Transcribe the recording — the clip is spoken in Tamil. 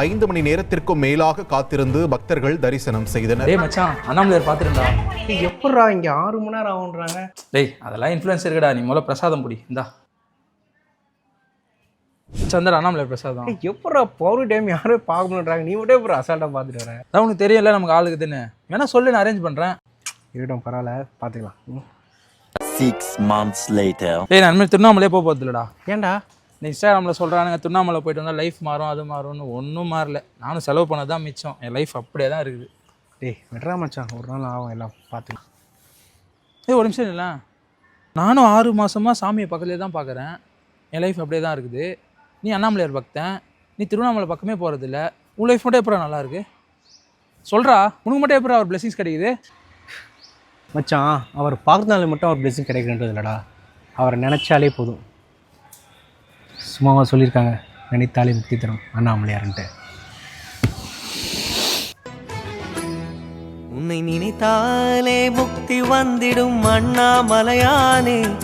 5 மணி நேரத்திற்கும் மேலாக காத்திருந்து பக்தர்கள் தரிசனம் செய்தனர். டேய் மச்சான், அண்ணாமலையார் பார்த்துருந்தா? எப்பட்றா இங்கே 6 மணி நேரம் ஆகுன்றாங்க? டேய் அதெல்லாம் இன்ஃப்ளூயன்ஸ் இருக்குடா. நீ முதல்ல பிரசாதம் புடி. இந்தா சந்தர் அண்ணாமலையார் பிரசாதம். எப்பட்றா பவர் டைம் யாரும் பார்க்கணுன்றாங்க, நீ மட்டும் எப்போ அசால்ட்டாக பார்த்துட்டு வரேன்? அதான் உனக்கு தெரியல நமக்கு ஆளுக்குதுன்னு. வேணா சொல்லு, நான் அரேஞ்ச் பண்ணுறேன். இருக்கட்டும், பரவாயில்ல, பார்த்துக்கலாம். 6 months later. டேய் நான் இனிமேல் திருவண்ணாமலையே போக போகிறதில்லடா. ஏன்டா? இந்த இன்ஸ்டாகிராமில் சொல்கிறானுங்க திருவண்ணாமலை போயிட்டு வந்தால் லைஃப் மாறும், அது மாறும்னு. ஒன்றும் மாறல. நானும் செலவு பண்ணது தான் மிச்சம். என் லைஃப் அப்படியே தான் இருக்குது. டேய் விட்றா மச்சான், ஒரு நாள் ஆகும், எல்லாம் பார்த்துக்கலாம். ஒரு நிமிஷம் இல்லை, நானும் 6 மாதமாக சாமியை பக்கத்துலேயே தான் பார்க்குறேன். என் லைஃப் அப்படியே தான் இருக்குது. நீ அண்ணாமலையார் பக்தன், நீ திருவண்ணாமலை பக்கமே போகிறதில்ல. உன் லைஃப் மட்டும் எப்படா நல்லா இருக்கு சொல்கிறா? உனக்கு மட்டும் எப்படா ஒரு பிளெஸிங்ஸ் கிடைக்குது? மச்சான், அவர் பார்க்கறதுனால மட்டும் அவர் பிளெஸிங் கிடைக்கின்றது இல்லைடா, அவரை நினச்சாலே போதும். சும்மாவா சொல்லியிருக்காங்க, நினைத்தாலே முக்தி தரும் அண்ணாமலையார்ன்ட்டு. உன்னை நினைத்தாலே முக்தி வந்திடும் அண்ணாமலையானே.